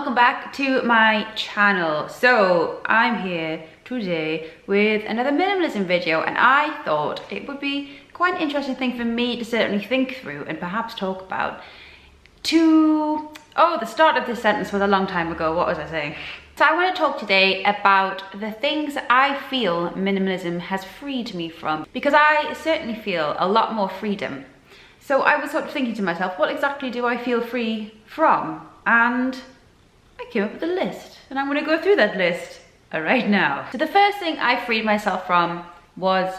welcome back to my channel. So I'm here today with another minimalism video, and I thought it would be quite an interesting thing for me to certainly think through and perhaps talk about. The start of this sentence was a long time ago. What was I saying? So I want to talk today about the things I feel minimalism has freed me from, because I certainly feel a lot more freedom. So I was sort of thinking to myself, what exactly do I feel free from? And I came up with a list, and I'm going to go through that list right now. So the first thing I freed myself from was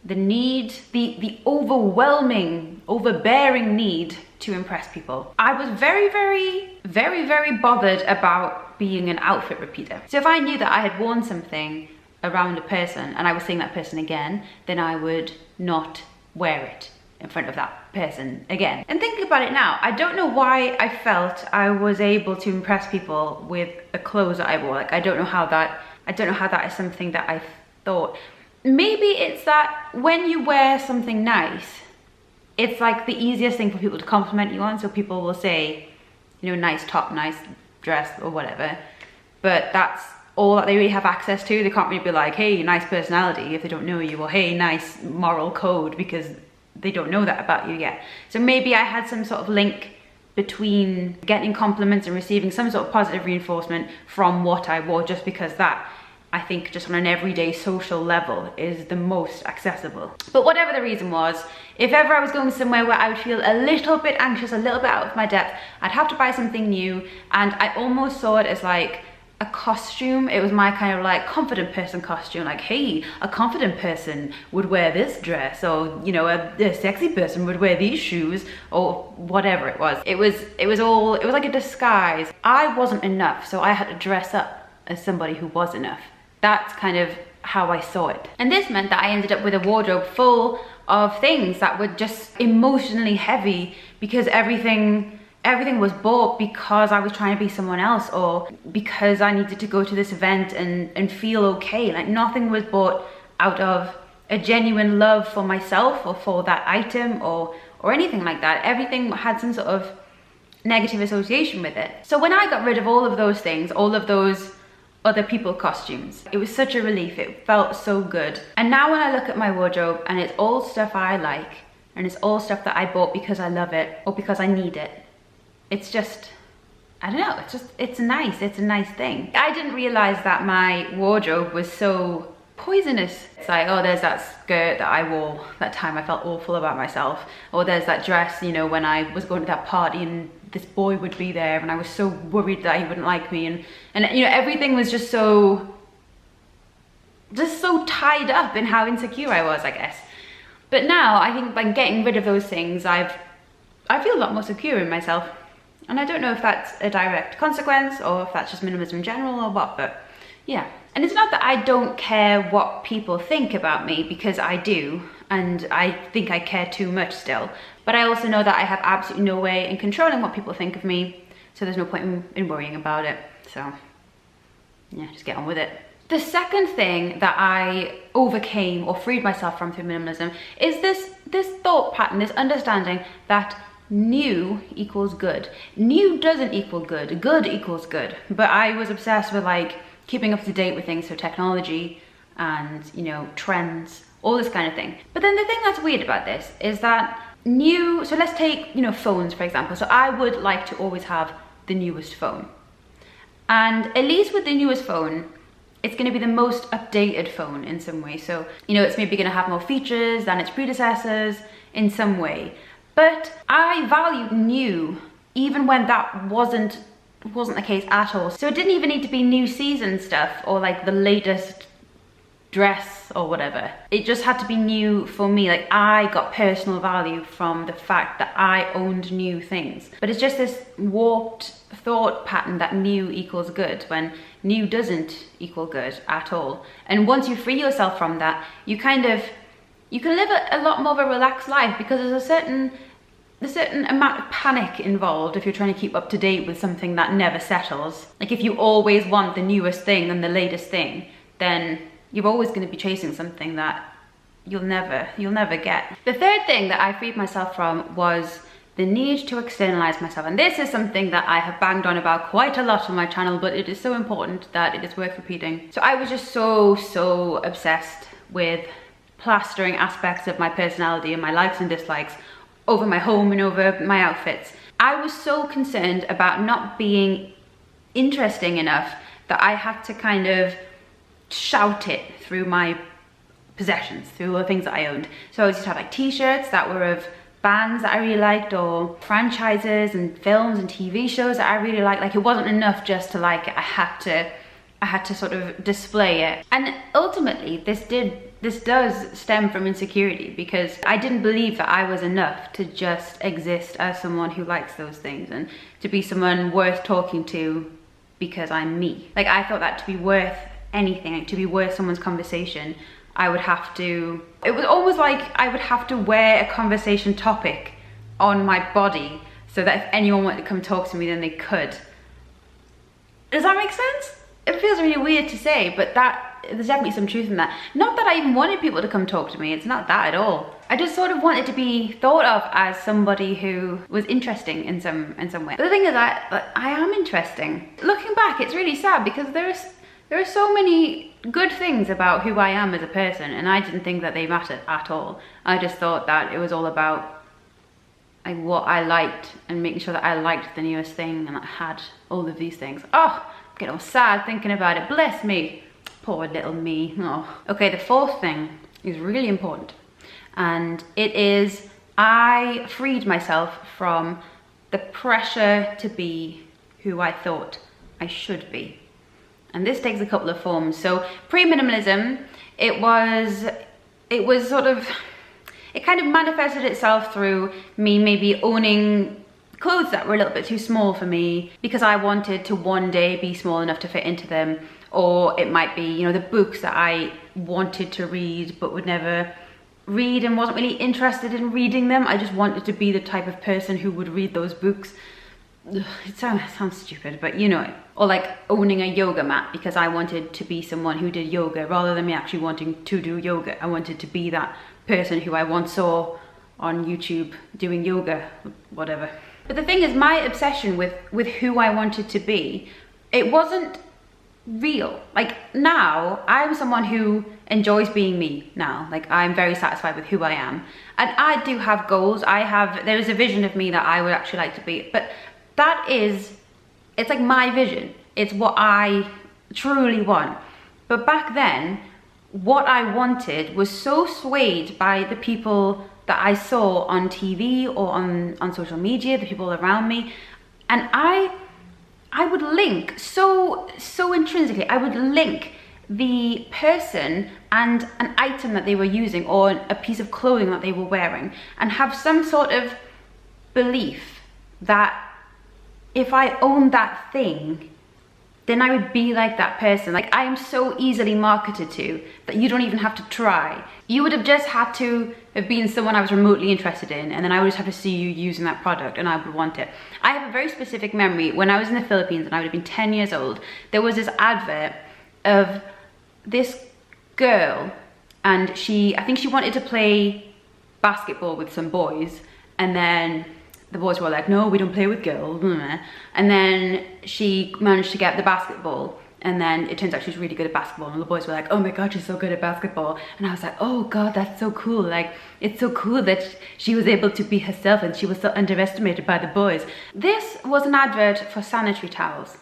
the need, the overwhelming, overbearing need to impress people. I was very bothered about being an outfit repeater. So if I knew that I had worn something around a person and I was seeing that person again, then I would not wear it in front of that person again. And thinking about it now, I don't know why I felt I was able to impress people with the clothes that I wore. Like, I don't know how that is something that I thought. Maybe it's that when you wear something nice, it's like the easiest thing for people to compliment you on. So people will say, you know, nice top, nice dress, or whatever. But that's all that they really have access to. They can't really be like, hey, nice personality, if they don't know you, or hey, nice moral code, because they don't know that about you yet. So maybe I had some sort of link between getting compliments and receiving some sort of positive reinforcement from what I wore, just because that, I think, just on an everyday social level is the most accessible. But whatever the reason was, if ever I was going somewhere where I would feel a little bit anxious, a little bit out of my depth, I'd have to buy something new, and I almost saw it as like a costume. It was my kind of like confident person costume, like, hey, a confident person would wear this dress, or, you know, a sexy person would wear these shoes, or whatever it was. It was like a disguise. I wasn't enough, so I had to dress up as somebody who was enough. That's kind of how I saw it. And this meant that I ended up with a wardrobe full of things that were just emotionally heavy, because everything was bought because I was trying to be someone else, or because I needed to go to this event and feel okay. Like, nothing was bought out of a genuine love for myself or for that item or anything like that. Everything had some sort of negative association with it. So when I got rid of all of those things, all of those other people costumes, it was such a relief. It felt so good. And now when I look at my wardrobe, and it's all stuff I like, and it's all stuff that I bought because I love it or because I need it, it's just, I don't know, it's nice. It's a nice thing. I didn't realize that my wardrobe was so poisonous. It's like, oh, there's that skirt that I wore that time I felt awful about myself, or there's that dress, you know, when I was going to that party and this boy would be there and I was so worried that he wouldn't like me, and you know, everything was just so tied up in how insecure I was, I guess. But now I think by getting rid of those things, I feel a lot more secure in myself. And I don't know if that's a direct consequence or if that's just minimalism in general or what, but yeah. And it's not that I don't care what people think about me, because I do, and I think I care too much still. But I also know that I have absolutely no way in controlling what people think of me, so there's no point in worrying about it. So yeah, just get on with it. The second thing that I overcame or freed myself from through minimalism is this thought pattern, this understanding that new equals good. New doesn't equal good. Good equals good. But I was obsessed with like keeping up to date with things, so technology and, you know, trends, all this kind of thing. But then the thing that's weird about this is that so let's take, you know, phones for example. So I would like to always have the newest phone. And at least with the newest phone, it's going to be the most updated phone in some way. So, you know, it's maybe going to have more features than its predecessors in some way. But I valued new even when that wasn't the case at all. So it didn't even need to be new season stuff or like the latest dress or whatever. It just had to be new for me. Like, I got personal value from the fact that I owned new things. But it's just this warped thought pattern that new equals good, when new doesn't equal good at all. And once you free yourself from that, you can live a lot more of a relaxed life, because there's a certain amount of panic involved if you're trying to keep up to date with something that never settles. Like, if you always want the newest thing and the latest thing, then you're always going to be chasing something that you'll never get. The third thing that I freed myself from was the need to externalize myself. And this is something that I have banged on about quite a lot on my channel, but it is so important that it is worth repeating. So I was just so obsessed with plastering aspects of my personality and my likes and dislikes over my home and over my outfits. I was so concerned about not being interesting enough that I had to kind of shout it through my possessions, through all the things that I owned. So I used to have like t-shirts that were of bands that I really liked, or franchises and films and TV shows that I really liked. Like, it wasn't enough just to like it. I had to sort of display it. And ultimately this does stem from insecurity, because I didn't believe that I was enough to just exist as someone who likes those things and to be someone worth talking to because I'm me. Like, I thought that to be worth anything, like to be worth someone's conversation, I would have to, it was almost like I would have to wear a conversation topic on my body so that if anyone wanted to come talk to me, then they could. Does that make sense? It feels really weird to say, but there's definitely some truth in that. Not that I even wanted people to come talk to me, it's not that at all. I just sort of wanted to be thought of as somebody who was interesting in some way. But the thing is that I am interesting. Looking back, it's really sad, because there are so many good things about who I am as a person, and I didn't think that they mattered at all. I just thought that it was all about like what I liked and making sure that I liked the newest thing and I had all of these things. Oh, I'm getting all sad thinking about it. Bless me. Poor little me. Oh. Okay, the fourth thing is really important, and it is I freed myself from the pressure to be who I thought I should be. And this takes a couple of forms. So pre-minimalism, it kind of manifested itself through me maybe owning clothes that were a little bit too small for me because I wanted to one day be small enough to fit into them. Or it might be, you know, the books that I wanted to read but would never read and wasn't really interested in reading them. I just wanted to be the type of person who would read those books. It sounds stupid, but you know it. Or like owning a yoga mat because I wanted to be someone who did yoga rather than me actually wanting to do yoga. I wanted to be that person who I once saw on YouTube doing yoga, whatever. But the thing is, my obsession with who I wanted to be, it wasn't real. Like, now I'm someone who enjoys being me now. Like, I'm very satisfied with who I am, and I do have goals. There is a vision of me that I would actually like to be, but it's like my vision. It's what I truly want. But back then, what I wanted was so swayed by the people that I saw on TV or on social media, the people around me. And I would link so intrinsically, I would link the person and an item that they were using or a piece of clothing that they were wearing, and have some sort of belief that if I owned that thing, then I would be like that person. Like, I am so easily marketed to that you don't even have to try. You would have just had to have been someone I was remotely interested in, and then I would just have to see you using that product and I would want it. I have a very specific memory. When I was in the Philippines and I would have been 10 years old, there was this advert of this girl, and I think she wanted to play basketball with some boys, and then the boys were like, no, we don't play with girls. And then she managed to get the basketball, and then it turns out she's really good at basketball, and the boys were like, oh my god, she's so good at basketball. And I was like, oh god, that's so cool. Like, it's so cool that she was able to be herself and she was so underestimated by the boys. This was an advert for sanitary towels,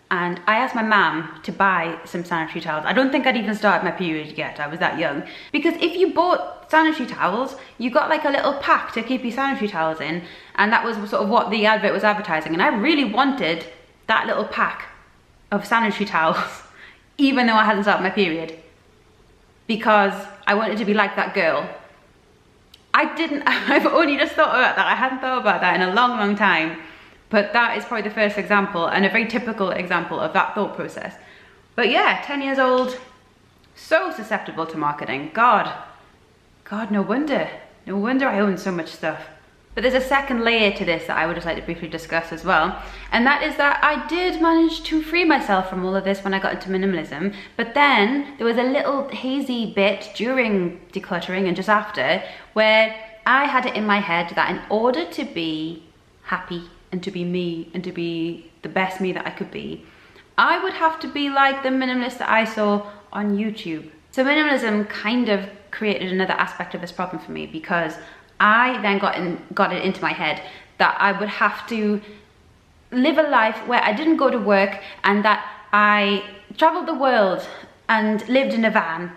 and I asked my mum to buy some sanitary towels. I don't think I'd even started my period yet, I was that young. Because if you bought sanitary towels, you got like a little pack to keep your sanitary towels in, and that was sort of what the advert was advertising. And I really wanted that little pack of sanitary towels, even though I hadn't started my period, because I wanted to be like that girl. I've only just thought about that. I hadn't thought about that in a long time. But that is probably the first example, and a very typical example of that thought process. But yeah, 10 years old, so susceptible to marketing. God, no wonder I own so much stuff. But there's a second layer to this that I would just like to briefly discuss as well. And that is that I did manage to free myself from all of this when I got into minimalism. But then there was a little hazy bit during decluttering and just after where I had it in my head that in order to be happy and to be me and to be the best me that I could be, I would have to be like the minimalist that I saw on YouTube. So minimalism kind of created another aspect of this problem for me, because I then got it into my head that I would have to live a life where I didn't go to work and that I traveled the world and lived in a van,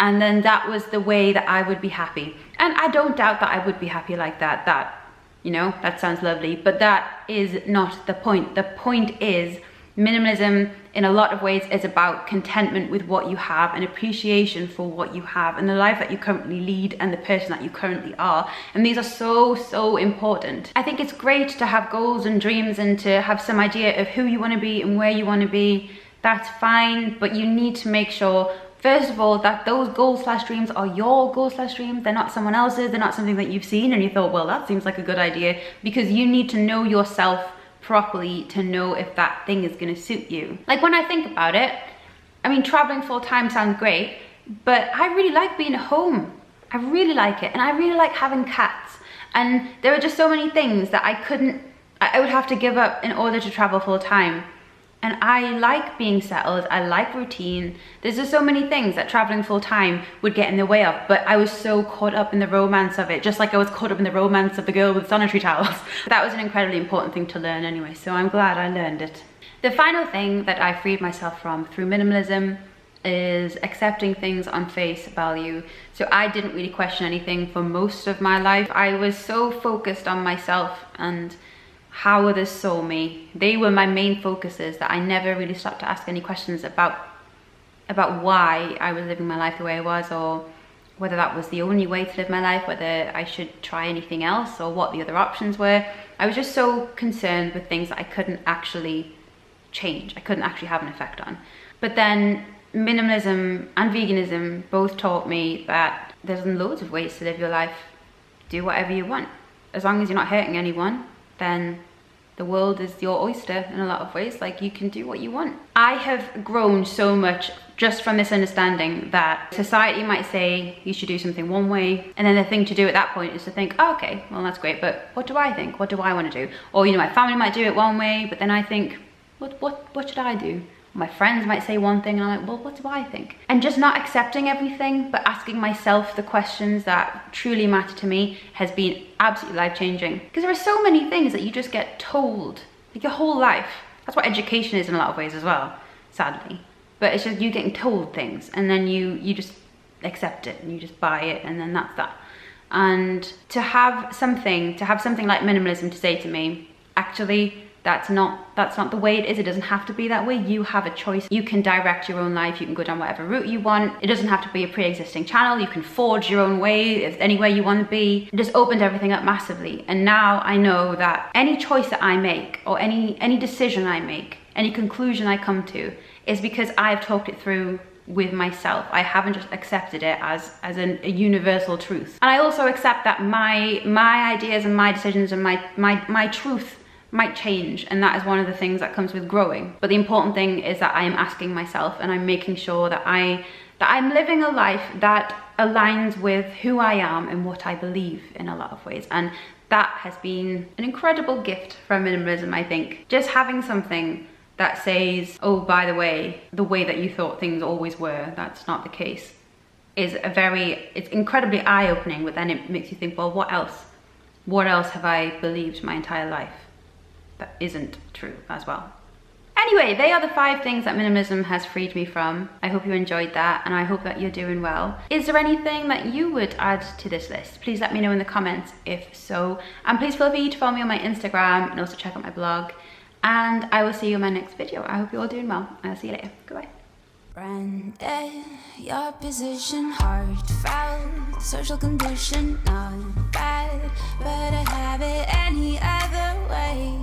and then that was the way that I would be happy. And I don't doubt that I would be happy like that. You know, that sounds lovely, but that is not the point. The point is minimalism in a lot of ways is about contentment with what you have and appreciation for what you have and the life that you currently lead and the person that you currently are. And these are so important. I think it's great to have goals and dreams and to have some idea of who you want to be and where you want to be. That's fine, but you need to make sure, first of all, that those goals/dreams are your goals/dreams. They're not someone else's. They're not something that you've seen and you thought, well, that seems like a good idea, because you need to know yourself properly to know if that thing is going to suit you. Like, when I think about it, I mean, traveling full-time sounds great, but I really like being at home. I really like it, and I really like having cats. And there are just so many things that I would have to give up in order to travel full-time. And I like being settled, I like routine. There's just so many things that traveling full time would get in the way of, but I was so caught up in the romance of it, just like I was caught up in the romance of the girl with sanitary towels. That was an incredibly important thing to learn anyway, so I'm glad I learned it. The final thing that I freed myself from through minimalism is accepting things on face value. So I didn't really question anything for most of my life. I was so focused on myself and how others saw me. They were my main focuses, that I never really stopped to ask any questions about why I was living my life the way I was, or whether that was the only way to live my life, whether I should try anything else, or what the other options were. I was just so concerned with things that I couldn't actually change, I couldn't actually have an effect on. But then minimalism and veganism both taught me that there's loads of ways to live your life. Do whatever you want. As long as you're not hurting anyone, then the world is your oyster in a lot of ways. Like, you can do what you want. I have grown so much just from this understanding that society might say you should do something one way, and then the thing to do at that point is to think, oh, okay, well, that's great, but what do I think? What do I want to do? Or, you know, my family might do it one way, but then I think, what should I do? My friends might say one thing and I'm like, well, what do I think? And just not accepting everything, but asking myself the questions that truly matter to me has been absolutely life-changing. Because there are so many things that you just get told, like your whole life. That's what education is in a lot of ways as well, sadly. But it's just you getting told things, and then you just accept it and you just buy it, and then that's that. And to have something like minimalism to say to me, actually, that's not the way it is. It doesn't have to be that way. You have a choice. You can direct your own life. You can go down whatever route you want. It doesn't have to be a pre-existing channel. You can forge your own way, if any way you want to be. It just opened everything up massively. And now I know that any choice that I make, or any decision I make, any conclusion I come to, is because I've talked it through with myself. I haven't just accepted it as a universal truth. And I also accept that my ideas and my decisions and my truth might change, and that is one of the things that comes with growing. But the important thing is that I am asking myself, and I'm making sure that I'm living a life that aligns with who I am and what I believe in a lot of ways. And that has been an incredible gift from minimalism, I think. Just having something that says, oh, by the way that you thought things always were, that's not the case, it's incredibly eye-opening, but then it makes you think, well, what else have I believed my entire life that isn't true as well? Anyway, they are the 5 things that minimalism has freed me from. I hope you enjoyed that, and I hope that you're doing well. Is there anything that you would add to this list? Please let me know in the comments if so. And please feel free to follow me on my Instagram and also check out my blog. And I will see you in my next video. I hope you're all doing well. I'll see you later. Goodbye. Branded, your position, heartfelt, social condition, not bad, but I have it any other way.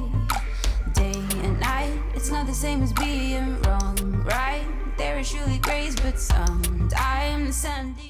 Day and night, it's not the same as being wrong, right? There is surely grace, but sometimes Sunday.